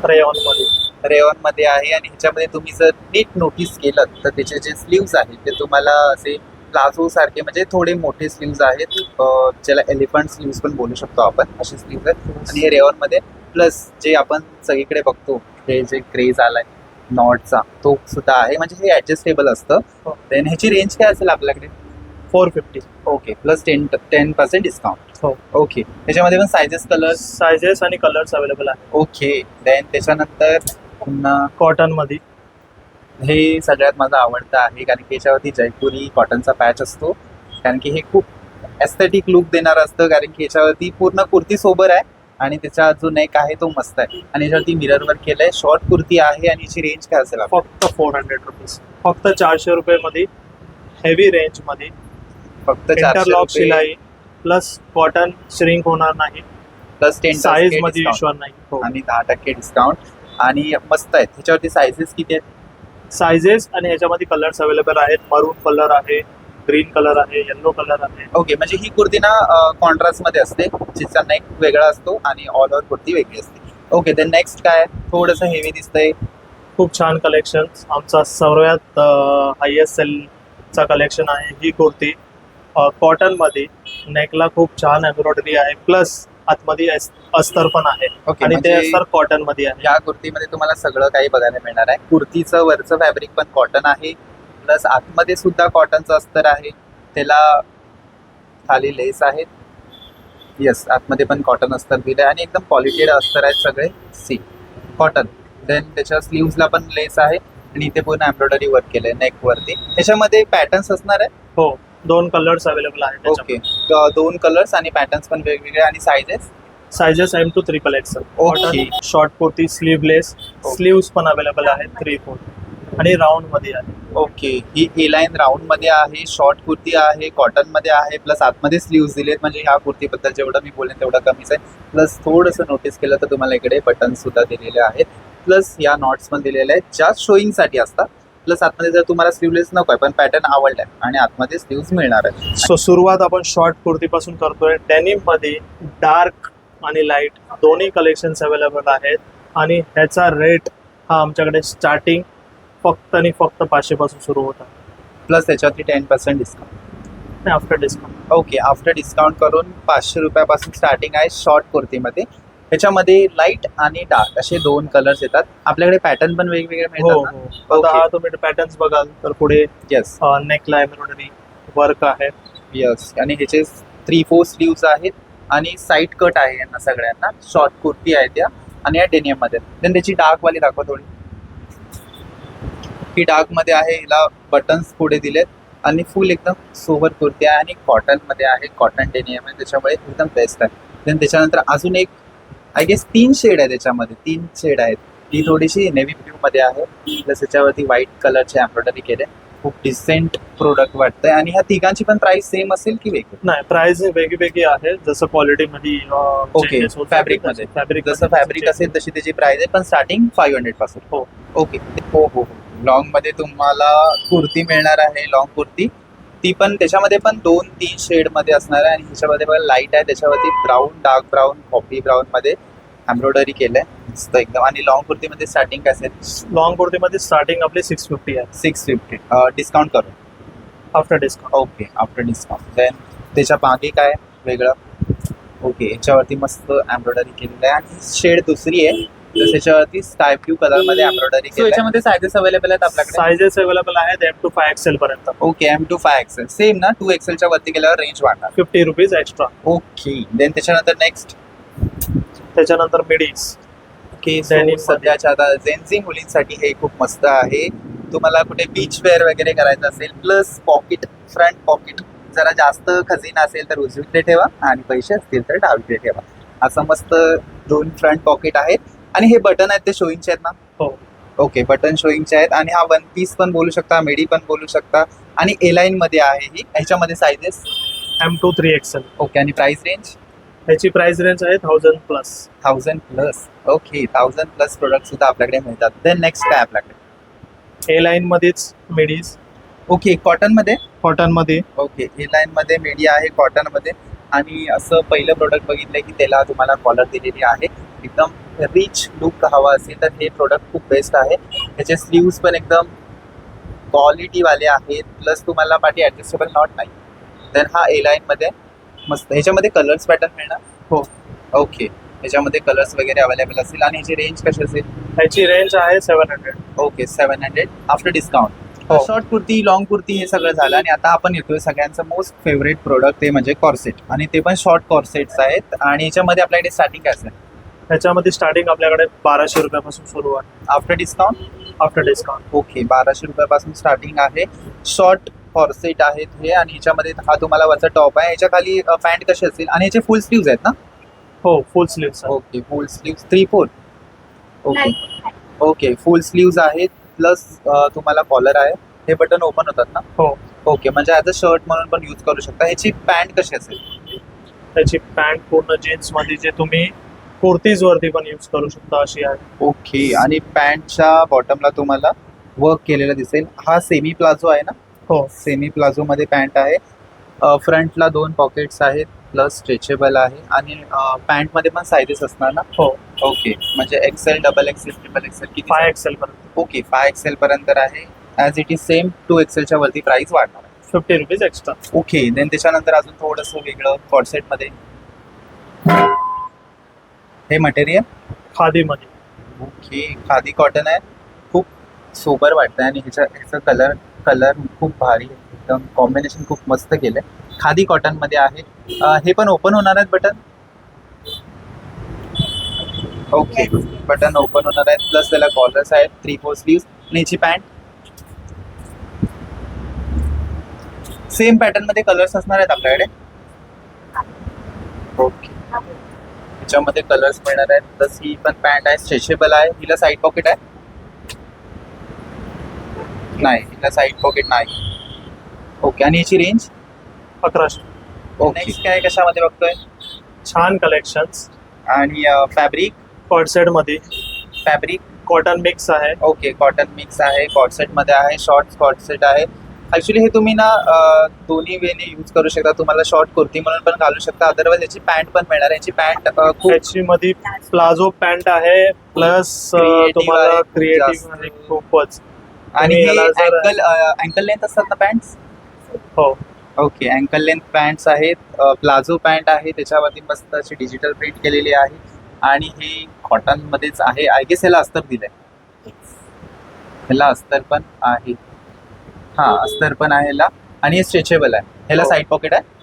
रेऑन मध्ये आहे आणि ह्याच्यामध्ये तुम्ही जर नीट नोटीस केलं तर त्याचे जे स्लीव्स आहेत ते तुम्हाला असे प्लाझो सारखे म्हणजे थोडे मोठे स्लीव्स आहेत ज्याला एलिफंट स्लीव्स पण बोलू शकतो आपण असे स्लीव्स आहेत आणि हे रेऑन मध्ये प्लस जे आपण सगळीकडे बघतो हे जे क्रेज आलाय नॉटचा तो सुद्धा आहे म्हणजे हे ऍडजस्टेबल असतं. देन ह्याची रेंज काय असेल आपल्याकडे? 450. Okay plus 10% discount. हो ओके त्याच्यामध्ये पण सायझेस आणि कलर्स अवेलेबल आहे. ओके देन त्याच्यानंतर पुन्हा कॉटन मध्ये हे सगळ्यात माझं आवडतं आहे कारण की याच्यावरती जयपुरी कॉटनचा पॅच असतो कारण की हे खूप एस्थेटिक लुक देणार असतं कारण की याच्यावरती पूर्ण कुर्ती सोबर आहे आणि त्याचा जो नेक आहे तो मस्त आहे आणि याच्यावरती मिरर वर्क केलंय. शॉर्ट कुर्ती आहे आणि याची रेंज काय असेल? फक्त 400 रुपीज. फक्त 400 रुपये मध्ये हेवी रेंज मध्ये फक्त इंटरलॉक शिलाई प्लस कॉटन श्रिंक होणार नाही, प्लस 10% साईज मध्ये discount. इश्यू नाही. हो, आणि 10% डिस्काउंट आणि मस्त आहेत. ह्याच्यावरती सायझेस किती आहेत? सायझेस आणि ह्याच्यामध्ये कलर्स अवेलेबल आहेत. मरून कलर आहे, ग्रीन कलर आहे, येलो कलर आहे. ओके, म्हणजे ही कुर्ती ना कॉन्ट्रास्ट मध्ये असते, जिचा नेक वेगळा असतो आणि ऑल ओव्हर कुर्ती वेगळी असते. ओके, देन नेक्स्ट काय? थोडंसं हेवी दिसतंय. खूप छान कलेक्शन, आमचा सर्वात हायएस्ट सेलचा कलेक्शन आहे ही कुर्ती. कॉटन मध्ये नेकला खूप छान एम्ब्रॉयडरी आहे, प्लस आतमध्ये अस्तर पण आहे ओके, आणि ते म्हणजे अस्तर कॉटन मध्ये आहे. या कुर्तीमध्ये तुम्हाला सगळं काही बघायला मिळणार आहे. कुर्तीचं वरचं फॅब्रिक पण कॉटन आहे, प्लस आतमध्ये सुद्धा कॉटनचं अस्तर आहे. त्याला खाली लेस आहेत. येस, आतमध्ये पण कॉटन अस्तर दिलं आहे आणि एकदम क्वालिटेड अस्तर आहेत सगळे. C cotton. देन त्याच्या स्लीव्सला पण लेस आहे आणि इथे पूर्ण एम्ब्रॉयडरी वर्क केलंय नेक वरती. त्याच्यामध्ये पॅटर्न्स असणार आहे. हो, 2 कलर्स अवेलेबल आहेत. ओके, 2 कलर्स आणि पॅटर्न्स पण वेगवेगळे आणि sizes. Sizes M to 3 XL. Okay. Short kurti sleeveless, sleeves पण अवेलेबल आहेत 3/4 आणि राऊंड मध्ये आहे. ओके, ही ए लाईन राऊंड मध्ये आहे, शॉर्ट कुर्ती आहे, कॉटन मध्ये आहे, प्लस आतमध्ये स्लीव्स दिलेत. म्हणजे ह्या कुर्तीबद्दल जेवढं मी बोलेन तेवढं कमीच आहे. प्लस थोडंसं नोटीस केलं तर तुम्हाला इकडे बटन सुद्धा दिलेले आहेत, प्लस या नॉट्स पण दिलेले आहेत ज्या शोईंगसाठी असतात. प्लस आतमध्ये जर तुम्हाला स्लीवलेस नको आहे पण पॅटर्न आवडलाय आणि आतमध्ये स्लीव्स मिळणार आहे. सो सुरुवात आपण शॉर्ट कुर्तीपासून करतोय. डेनिम मध्ये डार्क आणि लाईट दोन्ही कलेक्शन्स अवेलेबल आहेत आणि ह्याचा रेट हा आमच्याकडे स्टार्टिंग फक्त आणि फक्त 500 पासून सुरू होता, प्लस त्याच्यावरती 10% discount. After discount. Okay, after discount करून 500 रुपयापासून स्टार्टिंग आहे शॉर्ट कुर्तीमध्ये. ह्याच्यामध्ये लाईट आणि डार्क असे 2 कलर्स येतात. आपल्याकडे पॅटर्न पण वेगवेगळे हो मिळतात ना? हो, आता हा तुम्ही पॅटर्न्स बघाल तर पुढे येस नेकला एम्ब्रॉयडरी वर्क आहे. यस, आणि ह्याचे 3/4 स्लीव्स आहेत आणि साईड कट आहे यांना सगळ्यांना. शॉर्ट कुर्ती आहे त्या आणि या डेनियम मध्ये. देन त्याची डार्क वाली दाखवा थोडी. ही डार्क मध्ये आहे, हिला बटन्स पुढे दिलेत आणि फुल एकदम सोबर कुर्ती आहे आणि कॉटन मध्ये आहे. कॉटन डेनियम आहे त्याच्यामुळे एकदम बेस्ट आहे. देन त्याच्यानंतर अजून एक आय गेस 3 शेड आहे त्याच्यामध्ये. 3 शेड आहेत. ही थोडीशी नेव्ही ब्ल्यू मध्ये आहे, प्लस त्याच्यावरती व्हाईट कलरचे एम्ब्रॉयडरी केले. खूप डिसेंट प्रोडक्ट वाटतंय. आणि ह्या तिघांची पण प्राइस सेम असेल की वेगळी? नाही, प्राइस वेगळी आहे जसं क्वालिटी मध्ये. ओके, फॅब्रिक मध्ये जसं फॅब्रिक असेल तशी त्याची प्राइस आहे, पण स्टार्टिंग 500 पासून. हो. ओके. हो हो हो. लॉंग मध्ये तुम्हाला कुर्ती मिळणार आहे, लॉंग कुर्ती. ती पण त्याच्यामध्ये पण 2-3 शेड मध्ये असणार आहे आणि ह्याच्यामध्ये बघा लाईट आहे, त्याच्यावरती brown, dark brown, coffee brown मध्ये एम्ब्रॉयडरी केलंय मस्त एकदम. आणि लॉंग कुर्ती मध्ये स्टार्टिंग काय असेल? लॉंग कुर्ती मध्ये स्टार्टिंग आपली 650 आहे 650 डिस्काउंट करून. After discount. Okay, after discount. Then त्याच्या मागे काय वेगळं? ओके, याच्यावरती मस्त एम्ब्रॉयडरी केलेलं आहे आणि शेड दुसरी आहे, तर त्याच्यावरती स्काय ब्ल्यू कलर मध्ये एम्ब्रॉयडरी केली. याच्यामध्ये सायझेस अवेलेबल आहेत आपल्याकडे? सायझेस अवेलेबल आहेत M to 5 XL पर्यंत. Okay, M to 5 XL same ना? 2 XL च्या वरती गेल्यावर रेंज वाढणार. 50 रुपीज एक्स्ट्रा. ओके, देन त्याच्यानंतर नेक्स्ट. त्याच्यानंतर मिडीज. ओके, Denim सध्याच्या आता जेन्झी मुलींसाठी हे खूप मस्त आहे. तुम्हाला कुठे बीच वेअर वगैरे करायचं असेल, प्लस पॉकेट, फ्रंट पॉकेट जरा जास्त खजिना असेल तर उजवीकडे ठेवा आणि पैसे असतील तर डावीकडे ठेवा. असं मस्त 2 फ्रंट पॉकेट आहेत. आणि हे बटन आहेत ते शोईंगचे आहेत ना? हो. ओके, बटन शोईंगचे आहेत. आणि हा 1 पीस पण बोलू शकता, मिडी पण बोलू शकता आणि ए लाईन मध्ये आहे ही. ह्याच्यामध्ये sizes M to 3 XL. Okay, आणि प्राइस रेंज? ह्याची प्राइस रेंज आहे 1000 plus. 1000 plus. Okay, 1000 plus product सुद्धा आपल्याकडे मिळतात. देन नेक्स्ट काय आपल्याकडे? ए लाईन मध्येच मिडीज. ओके, कॉटन मध्ये. कॉटन मध्ये. ओके, ए लाईन मध्ये मीडिया आहे, कॉटन मध्ये. आणि असं पहिलं प्रोडक्ट बघितलंय की त्याला तुम्हाला कॉलर दिलेली आहे. एकदम रिच लुक हवा असेल तर हे प्रोडक्ट खूप बेस्ट आहे. त्याचे स्लीव्स पण एकदम क्वालिटी वाले आहेत, प्लस तुम्हाला पाठी ऍडजस्टेबल नॉट नाही. देन हा ए लाईन मध्ये मस्त. ह्याच्यामध्ये कलर्स पॅटर्न मिळणार? हो. ओके, ह्याच्यामध्ये कलर्स वगैरे अवेलेबल असतील. आणि ह्याची रेंज कशी असेल? ह्याची रेंज आहे 700. Okay, 700 after discount. हो. शॉर्ट कुर्ती, लॉंग कुर्ती हे सगळं झालं आणि आता आपण येतोय सगळ्यांचं मोस्ट फेवरेट प्रोडक्ट, ते म्हणजे कॉर्सेट. आणि ते पण शॉर्ट कॉर्सेट्स आहेत. आणि याच्यामध्ये आपल्याकडे स्टार्टिंग काय असेल? ह्याच्यामध्ये स्टार्टिंग आपल्याकडे 1200 रुपयापासून सुरू आहे after discount. After discount. Okay, 1200 रुपयापासून स्टार्टिंग आहे. शॉर्ट कॉर्सेट आहेत हे. आणि ह्याच्यामध्ये हा तुम्हाला वरचा टॉप आहे, ह्याच्या खाली पॅन्ट कशी असेल. आणि ह्याचे फुल स्लीव्स आहेत ना? हो, फुल स्लीव्स. ओके, फुल स्लीव्स 3/4. ओके ओके, फुल स्लीव्स आहेत, प्लस तुम्हाला कॉलर आहे. हे बटन ओपन होतात ना? हो. ओके, म्हणजे ॲज अ शर्ट म्हणून पण यूज करू शकता. ह्याची पॅन्ट कशी असेल? त्याची पॅन्ट पूर्ण जीन्स मध्ये जे तुम्ही कुर्तीज वरती पण यूज करू शकता अशी आहे. ओके. आणि पॅन्टच्या बॉटमला तुम्हाला वर्क केलेलं दिसेल. हा सेमी प्लाझो आहे ना? हो सेमी प्लाझो मध्ये पॅन्ट आहे. फ्रंटला 2 पॉकेट्स आहेत प्लस स्ट्रेचेबल आहे. आणि पॅन्ट मध्ये पण सायझेस असणार ना? हो ओके. म्हणजे XL, double XL, triple XL किती? 5XL पर्यंत ओके. 5XL पर्यंत आहे. ॲज इट इज सेम 2XLच्या वरती प्राइस वाढणार आहे. 50 रुपीज एक्स्ट्रा. ओके. देन त्याच्यानंतर अजून थोडंसं वेगळं कॉर्सेट मध्ये हे मटेरियल. खादी मध्ये. ओके. खादी कॉटन आहे. खूप सोबर वाटतं आणि ह्याचा कलर खूप भारी आहे. एकदम कॉम्बिनेशन खूप मस्त केलंय. खादी कॉटन मध्ये आहे. हे पण ओपन होणार आहेत बटन. ओके. बटन ओपन होणार आहेत प्लस त्याला कॉलर्स आहेत. 3/4 स्लीव्स. आणि याची पॅन्ट सेम पॅटर्न मध्ये कलर्स असणार आहेत आपल्याकडे. ओके. याच्यामध्ये कलर्स मिळणार आहेत. प्लस ही पण पॅन्ट आहे. स्ट्रेचेबल आहे. हिला साईड पॉकेट आहे? नाही, हिला साईड पॉकेट नाही. ओके. आणि याची रेंज 1100. ओके. नेक्स्ट काय कशामध्ये बघतोय? छान कलेक्शन्स. आणि फॅब्रिक कॉर्डसेट मध्ये फॅब्रिक कॉटन मिक्स आहे. ओके. कॉटन मिक्स आहे. कॉर्डसेट मध्ये आहे. शॉर्ट कॉर्डसेट आहे. ऍक्च्युली हे तुम्ही ना दोन्ही वेने यूज करू शकता. तुम्हाला शॉर्ट कुर्ती म्हणून पण घालू शकता. अदरवाइज याची पॅन्ट पण मिळणार. याची पॅन्ट खूप त्याची मध्ये प्लाझो पॅन्ट आहे प्लस Creative तुम्हाला आहे, खूप क्रिएटिव्ह जास्त. आहे खूपच. आणि तुम्ही याला जर- अँकल लेंथ असतात ना पॅन्ट्स? हो ओके. अँकल लेंथ पॅन्ट्स आहेत. प्लाझो पॅन्ट आहे. त्याच्यावरती मस्त अशी डिजिटल प्रिंट केलेली आहे. आणि हे कॉटन मध्येच आहे. आय गेस ह्याला अस्तर दिलंय. ह्याला अस्तर पण आहे. हा, अस्तर पण आहे ह्याला. आणि हे स्ट्रेचेबल आहे. ह्याला हो. साईड पॉकेट आहे?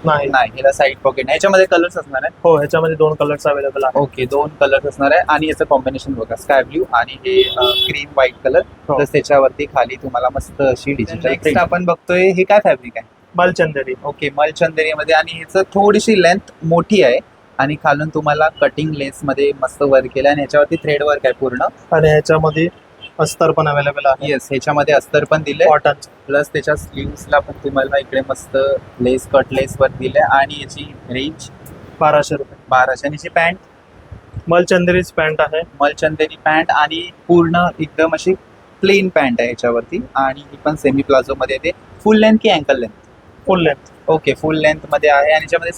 नाही. नाही, ह्याला साईड पॉकेट नाही. ह्याच्यामध्ये कलर्स असणार आहे. हो ह्याच्यामध्ये 2 कलर्स अवेलेबल आहे. ओके. 2 कलर्स असणार आहे. आणि याचं कॉम्बिनेशन बघा, स्काय ब्ल्यू आणि हे क्रीम व्हाईट कलर. हो. प्लस त्याच्यावरती खाली तुम्हाला मस्त अशी डिजिटल प्रिंट. आपण बघतोय हे काय फॅब्रिक आहे? मलचंदेरी. ओके. मलचंदेरीमध्ये. आणि ह्याचं थोडीशी लेंथ मोठी आहे. आणि खालून तुम्हाला कटिंग लेस मध्ये मस्त वर्क केलं. आणि ह्याच्यावरती थ्रेड वर्क आहे पूर्ण. आणि ह्याच्यामध्ये अस्तर पण अवेलेबल आहे. येस. ह्याच्यामध्ये अस्तर पण दिलंय. कॉटन. प्लस त्याच्या स्लीव्सला पण तुम्हाला इकडे मस्त लेस कट लेस वर्क दिलंय. आणि याची रेंज 1200 रुपये. 1200. आणि याची पॅन्ट मलचंदेरीच पॅन्ट आहे. मलचंदेरी पॅन्ट. आणि पूर्ण एकदम अशी प्लेन पॅन्ट आहे याच्यावरती. आणि ही पण सेमी प्लाझो मध्ये येते. फुल लेंथ की अँकल लेंथ? फुल लेंथ. ओके. फुल लेंथ मध्ये आहे. आणि याच्यामध्ये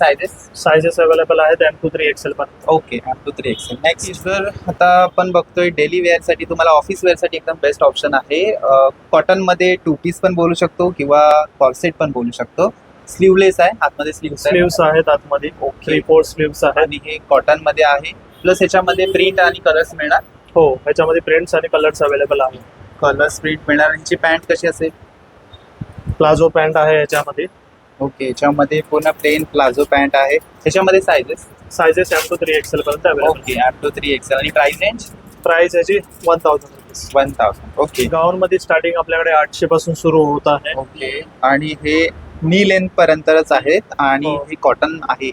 सायझेस अवेलेबल आहेत M to 3XL पण. Okay. M to 3XL. Next जर आता आपण बघतोय डेली वेअर साठी, तुम्हाला ऑफिस वेअर साठी एकदम बेस्ट ऑप्शन आहे. कॉटन मध्ये 2 पीस पण बोलू शकतो किंवा कॉर्सेट पण बोलू शकतो. स्लीवलेस आहे. आतमध्ये स्लीव्स आहेत आतमध्ये. ओके. 3/4 स्लीव्स आहेत. आणि हे कॉटन मध्ये आहे. प्लस ह्याच्यामध्ये प्रिंट आणि कलर्स मिळणार. हो ह्याच्यामध्ये प्रिंट्स आणि कलर्स अवेलेबल आहे. कलर्स प्रिंट मिळणार. ह्याची पॅन्ट कशी असेल? प्लाझो पॅन्ट आहे ह्याच्यामध्ये. ओके. याच्यामध्ये पूर्ण प्लेन प्लाझो पॅन्ट आहे. त्याच्यामध्ये सायझेस M to 3XL पर्यंत available. Okay. M to 3XL. आणि प्राइस रेंज प्राइस याची 1000 रुपीज. 1000. ओके. गाऊन मध्ये स्टार्टिंग आपल्याकडे 800 पासून सुरू होत आहे. ओके. आणि हे नी लेंथ पर्यंतच आहेत. आणि हो. हे कॉटन आहे.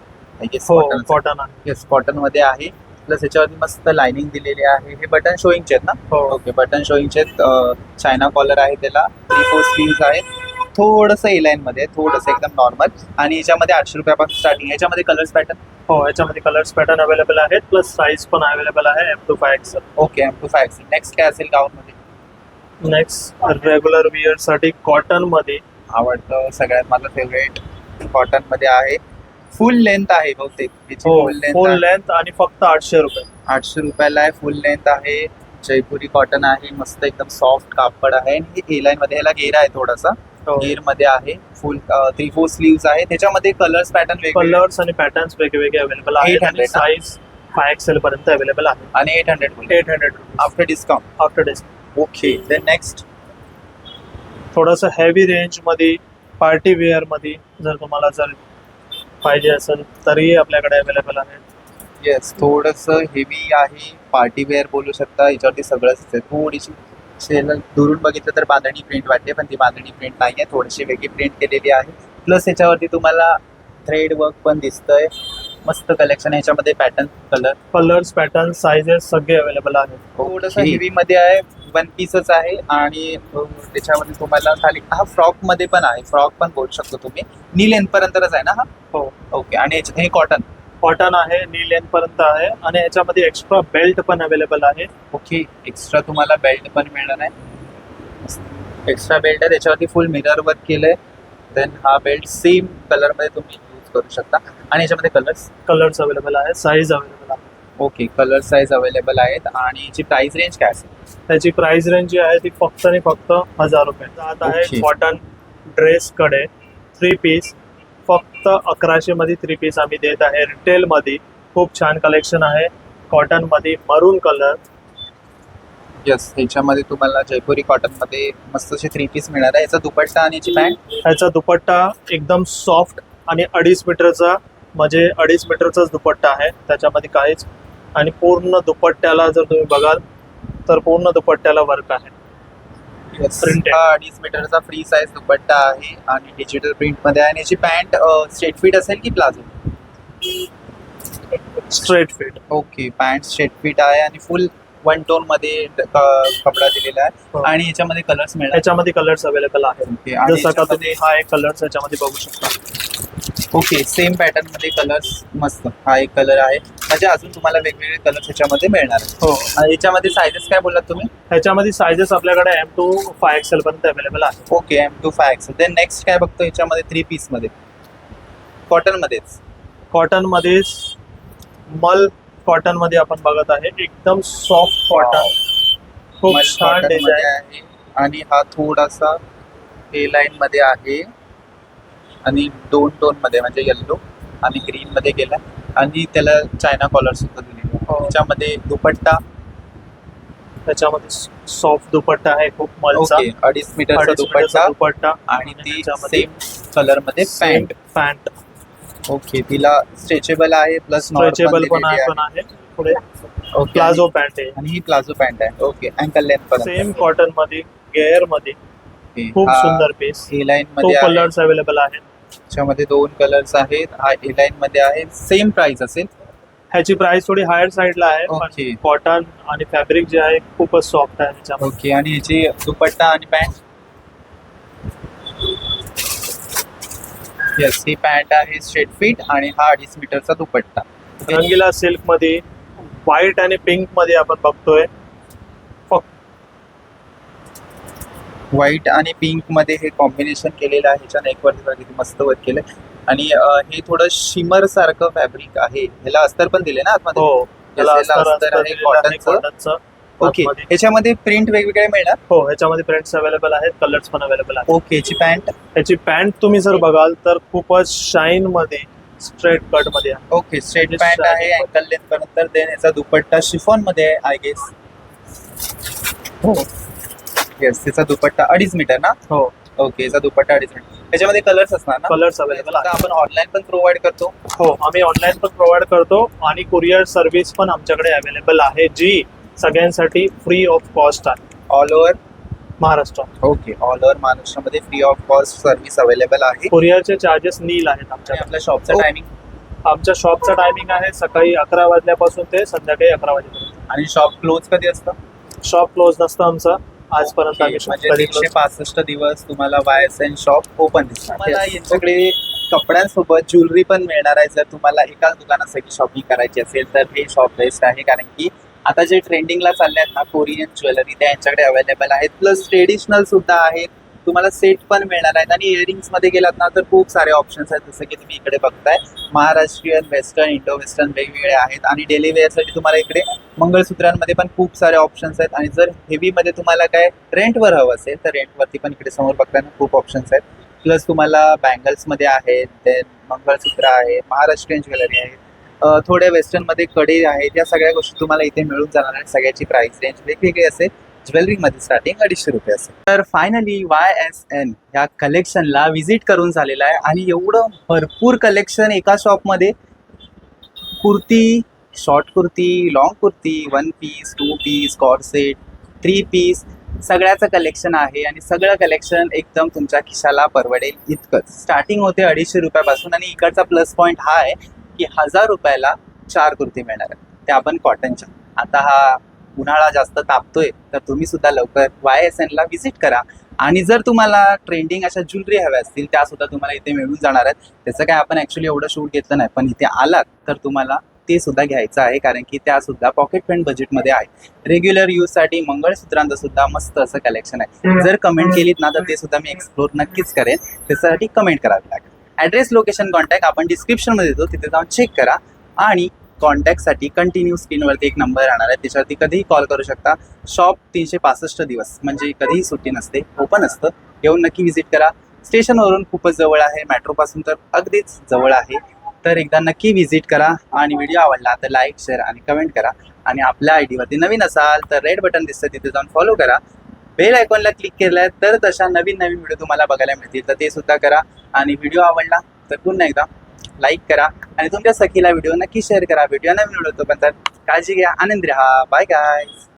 हो कॉटन आहे. येस. कॉटन मध्ये आहे. प्लस याच्यावरती मस्त लाइनिंग दिलेली आहे. हे बटन शोईंगचे आहेत ना? हो ओके. बटन शोईंगचे आहेत. चायना कॉलर आहे त्याला. 3/4 स्लीव्स आहेत. थोडंसं एलाईन मध्ये, थोडंसं एकदम नॉर्मल. आणि याच्यामध्ये 800 रुपयापासून स्टार्टिंग. याच्यामध्ये कलर्स पॅटर्न? हो ह्याच्यामध्ये कलर्स पॅटर्न अवेलेबल आहेत प्लस साईज पण अवेलेबल आहे M to 5XL. Okay. M to 5XL. Next काय असेल गाऊन मध्ये? नेक्स्ट रेग्युलर विअर साठी कॉटन मध्ये आवडतं सगळ्यात माझं फेवरेट. कॉटन मध्ये आहे. फुल लेंथ आहे बहुतेक. याची हो फुल फुल लेंथ लेंथ आणि फक्त 800 रुपये. 800 रुपयाला आहे. फुल लेंथ आहे. जयपुरी कॉटन आहे. मस्त एकदम सॉफ्ट कापड आहे. आणि हे एलाईन मध्ये, ह्याला घेरा आहे थोडासा. हो. गेअर मध्ये आहे. फुल 3/4 स्लीव्स आहे. त्याच्यामध्ये कलर्स पॅटर्न वेगळे. कलर्स आणि पॅटर्न्स वेगवेगळे अवेलेबल आहेत. 800 आणि ना? साईज 5XL पर्यंत अवेलेबल आहे. आणि 800 800 after discount. After discount. Okay. Then next थोडंसं हेवी रेंज मध्ये पार्टी वेअर मध्ये जर तुम्हाला जर पाहिजे असेल तरी आपल्याकडे अवेलेबल आहे. येस. थोडंसं हेवी आहे. पार्टी वेअर बोलू शकता. याच्यावरती सगळंच आहे. थोडीशी दुरून बघितलं तर बांधणी प्रिंट वाटते, पण ती बांधणी प्रिंट नाही आहे. थोडीशी वेगळी प्रिंट केलेली आहे. प्लस याच्यावरती तुम्हाला थ्रेड वर्क पण दिसतंय. मस्त कलेक्शन आहे. याच्यामध्ये पॅटर्न, कलर्स पॅटर्न साइजेस सगळे अवेलेबल आहेत. थोडंसं हेवी मध्ये आहे. वन पीसच आहे आणि त्याच्यामध्ये तुम्हाला खाली हा फ्रॉक मध्ये पण आहे, फ्रॉक पण बोलू शकतो तुम्ही. नी लेंथ पर्यंतच आहे ना हा? हो, ओके. आणि हे कॉटन. कॉटन आहे, नी लेंथ पर्यंत आहे आणि याच्यामध्ये एक्स्ट्रा बेल्ट पण अवेलेबल आहे. ओके, एक्स्ट्रा तुम्हाला बेल्ट पण मिळणार आहे. एक्स्ट्रा बेल्ट आहे, त्याच्यावरती फुल मिरर वर्क केलंय. देन हा बेल्ट सेम कलर मध्ये तुम्ही यूज करू शकता. आणि याच्यामध्ये कलर्स अवेलेबल आहे, साईज अवेलेबल आहे. ओके, कलर साईज अवेलेबल आहेत. आणि याची प्राइस रेंज काय असेल? त्याची प्राइस रेंज जी आहे ती फक्त आणि फक्त 1000 रुपये. आता आहे Okay. कॉटन ड्रेस कडे 3 पीस, फक्त 1100 मध्ये 3 पीस आम्ही देत आहे. रिटेल मध्ये खूप छान कलेक्शन आहे. कॉटन मध्ये मरून कलर. यस, ह्याच्यामध्ये तुम्हाला जयपुरी कॉटन मध्ये मस्त असे 3 पीस मिळणार आहे. याचा दुपट्टा आणि याची पॅन्ट. ह्याचा दुपट्टा एकदम सॉफ्ट आणि 2.5 मीटरचा, म्हणजे 2.5 मीटरचाच दुपट्टा आहे, त्याच्यामध्ये काहीच. आणि पूर्ण दुपट्ट्याला जर तुम्ही बघाल तर पूर्ण दुपट्ट्याला वर्क आहे. Printed. हा 2.5 मीटरचा फ्री साईज दुपट्टा आहे आणि डिजिटल प्रिंट मध्ये आहे. आणि याची पॅन्ट स्ट्रेट फिट असेल की palazzo? Straight fit. Okay, pant straight fit आहे आणि फुल वन टोन मध्ये कपडा दिलेला आहे. हो. आणि याच्यामध्ये कलर्स मिळणार. याच्यामध्ये कलर्स अवेलेबल आहेत. ओके, आणि जसं का तुम्ही याच्यामध्ये- हा एक कलर्स याच्यामध्ये बघू शकता. ओके, सेम पॅटर्न मध्ये कलर्स मस्त. हा एक कलर आहे, म्हणजे अजून तुम्हाला वेगवेगळे कलर्स ह्याच्यामध्ये मिळणार आहेत. हो, आणि याच्यामध्ये सायझेस काय बोललात तुम्ही? ह्याच्यामध्ये सायझेस आपल्याकडे M to 5XL पर्यंत अवेलेबल आहे. Okay, M to 5XL. Then next काय बघतो याच्यामध्ये 3 पीस मध्ये कॉटन मध्येच? कॉटन मध्ये मल कॉटन मध्ये आपण बघत आहे, एकदम सॉफ्ट कॉटन, खूप मल छान cotton मध्ये डिझाईन. आहे. आणि हा थोडासा ए लाईन मध्ये आहे आणि 2 टोन मध्ये, म्हणजे येल्लो आणि ग्रीन मध्ये गेला. आणि त्याला चायना कॉलर सुद्धा दिलेला आहे. हो. त्याच्यामध्ये दुपट्टा. त्याच्यामध्ये सॉफ्ट दुपट्टा आहे, खूप मलचा. ओके, 2.5 मीटरचा 2.5 मीटरचा दुपट्टा दुपट्टा आणि ती त्याच्यामध्ये सेम कलर मध्ये पॅन्ट. पॅन्ट ओके, तिला स्ट्रेचेबल आहे प्लस स्ट्रेचेबल पण आहे. पुढे ओके, प्लाझो पॅन्ट आहे, आणि ही प्लाझो पॅन्ट आहे. ओके, अँकल लेंथ पण सेम कॉटन मध्ये, गेअर मध्ये, खूप सुंदर पीस. ए लाईन तो मध्ये आहे. कलर्स अवेलेबल आहेत. त्याच्यामध्ये 2 कलर्स आहेत. हा ए लाईन मध्ये आहे. सेम प्राइस असेल. ह्याची प्राइस थोडी हायर साईडला आहे, ओके. पण कॉटन आणि फॅब्रिक जे आहे खूपच सॉफ्ट आहे त्याच्यामध्ये. ओके, आणि याची दुपट्टा आणि पॅन्ट. यस, ही पॅन्ट आहे स्ट्रेट फिट आणि हा 2.5 मीटरचा दुपट्टा. रंगीला सिल्क मध्ये, व्हाईट आणि पिंक मध्ये आपण बघतोय. व्हाईट आणि पिंक मध्ये हे कॉम्बिनेशन केलेलं आहे. ह्याच्या नेकवरती बघा किती मस्त वर्क केलंय. आणि हे थोडं शिमर सारखं फॅब्रिक आहे. ह्याला अस्तर पण दिले ना आतमध्ये? हो, त्याला याला अस्तर आहे कॉटनचं. कॉटनचं. ओके, आतमध्ये. ह्याच्यामध्ये प्रिंट वेगवेगळे मिळणार. हो, ह्याच्यामध्ये प्रिंट्स अवेलेबल आहेत, कलर्स पण अवेलेबल आहेत. ओके, याची पॅन्ट. ह्याची पॅन्ट तुम्ही जर बघाल तर खूपच शाईन मध्ये, स्ट्रेट कट मध्ये आहे. ओके, स्ट्रेट Yes, पॅन्ट आहे shining. अँकल लेंथ पर्यंत. देन याचा दुपट्टा शिफॉन मध्ये आहे आय गेस. हो, येस, त्याचा दुपट्टा 2.5 मीटर ना? हो, ओके, याचा दुपट्टा 2.5 मीटर. त्याच्यामध्ये कलर्स असणार ना? कलर्स अवेलेबल आता आहेत. आपण ऑनलाईन पण प्रोव्हाइड करतो. हो, आम्ही ऑनलाईन पण प्रोव्हाइड करतो आणि कुरिअर सर्व्हिस पण आमच्याकडे अवेलेबल आहे, जी सगळ्यांसाठी फ्री ऑफ कॉस्ट आहे. All over Maharashtra. Okay, all over महाराष्ट्रामध्ये free of cost service available आहे. कुरिअरचे चार्जेस नील आहेत आणि आमच्याकडे. आपल्या शॉपचा हो. टायमिंग आमच्या शॉपचा टायमिंग आहे सकाळी 11 वाजल्यापासून ते संध्याकाळी 11 वाजेपर्यंत. आणि शॉप क्लोज कधी असतं? शॉप क्लोज नसतं आमचं आजपर्यंत. आम्ही shop म्हणजे कधी close 365 दिवस तुम्हाला YSN शॉप ओपन दिसणार. तुम्हाला यांच्याकडे कपड्यांसोबत ज्वेलरी पण मिळणार आहे. जर तुम्हाला एकाच दुकानासाठी शॉपिंग करायची असेल तर हे शॉप बेस्ट आहे, कारण की आता जे ट्रेंडिंगला चालले आहेत ना कोरियन ज्वेलरी, त्या यांच्याकडे अवेलेबल आहेत. प्लस ट्रेडिशनल सुद्धा आहेत. तुम्हाला सेट पण मिळणार आहेत. आणि इयरिंग्स मध्ये गेलात ना तर खूप सारे ऑप्शन्स आहेत, जसं की तुम्ही इकडे बघताय. महाराष्ट्रीयन, वेस्टर्न, इंडो वेस्टर्न वेगवेगळे आहेत. आणि डेली वेअरसाठी तुम्हाला इकडे मंगळसूत्रांमध्ये पण खूप सारे ऑप्शन्स आहेत. आणि जर हेवीमध्ये तुम्हाला काय रेंटवर हवं असेल तर रेंटवरती पण इकडे समोर बघताना खूप ऑप्शन्स आहेत. प्लस तुम्हाला बँगल्समध्ये आहेत, देन मंगळसूत्र आहे, महाराष्ट्रीयन ज्वेलरी आहे, थोड्या वेस्टर्नमध्ये कडे आहेत. या सगळ्या गोष्टी तुम्हाला इथे मिळून जाणार आहेत. सगळ्याची प्राइस रेंज वेगवेगळी असेल. ज्वेलरीमध्ये स्टार्टिंग 250 रुपये असेल. तर फायनली YSN ह्या कलेक्शनला व्हिजिट करून झालेला आहे. आणि एवढं भरपूर कलेक्शन एका शॉपमध्ये. Kurti, short kurti, long kurti, 1 piece, 2 piece, corset, 3 piece, सगळ्याचं कलेक्शन आहे. आणि सगळं कलेक्शन एकदम तुमच्या खिशाला परवडेल इतकंच. स्टार्टिंग होते 250 रुपयापासून. आणि इकडचा प्लस पॉईंट हा आहे की 1000 रुपयाला 4 कुर्ती मिळणार आहेत, त्या पण कॉटनच्या. आता हा उन्हाळा जास्त तापतोय तर तुम्ही सुद्धा लवकर YSN ला व्हिजिट करा. आणि जर तुम्हाला ट्रेंडिंग अशा ज्वेलरी हव्या असतील त्या सुद्धा तुम्हाला इथे मिळून जाणार आहेत. त्याचं काय आपण ॲक्च्युली एवढं शूट घेतलं नाही, पण इथे आलात तर तुम्हाला ते सुद्धा घ्यायचं आहे, कारण की त्या सुद्धा पॉकेट फ्रेंड बजेटमध्ये आहे. रेग्युलर यूजसाठी मंगळसूत्रांचं सुद्धा मस्त असं कलेक्शन आहे. जर कमेंट केलीत ना तर ते सुद्धा मी एक्सप्लोर नक्कीच करेन. त्याच्यासाठी कमेंट करावी लागेल. ॲड्रेस, लोकेशन, कॉन्टॅक्ट आपण डिस्क्रिप्शनमध्ये देतो, तिथे जाऊन चेक करा. आणि कॉन्टॅक्टसाठी कंटिन्यू स्क्रीनवरती एक नंबर राहणार आहे, त्याच्यावरती कधीही कॉल करू शकता. शॉप 365 दिवस म्हणजे कधीही सुट्टी नसते, ओपन असतं. येऊन नक्की व्हिजिट करा. स्टेशनवरून खूपच जवळ आहे, मेट्रोपासून तर अगदीच जवळ आहे. तर एकदा नक्की व्हिजिट करा. आणि व्हिडिओ आवडला तर लाईक, शेअर आणि कमेंट करा. आणि आपल्या आयडीवरती नवीन असाल तर रेड बटन दिसतं, तिथे जाऊन फॉलो करा. बेल आयकॉनला क्लिक केलं तर तशा नवीन व्हिडिओ तुम्हाला बघायला मिळतील, तर ते सुद्धा करा. आणि व्हिडिओ आवडला तर पुन्हा एकदा लाईक करा आणि तुमच्या सखीला व्हिडिओ नक्की शेअर करा. व्हिडिओ नवीन व्हिडिओ तो पण तर काळजी घ्या, आनंदी राहा. Bye guys.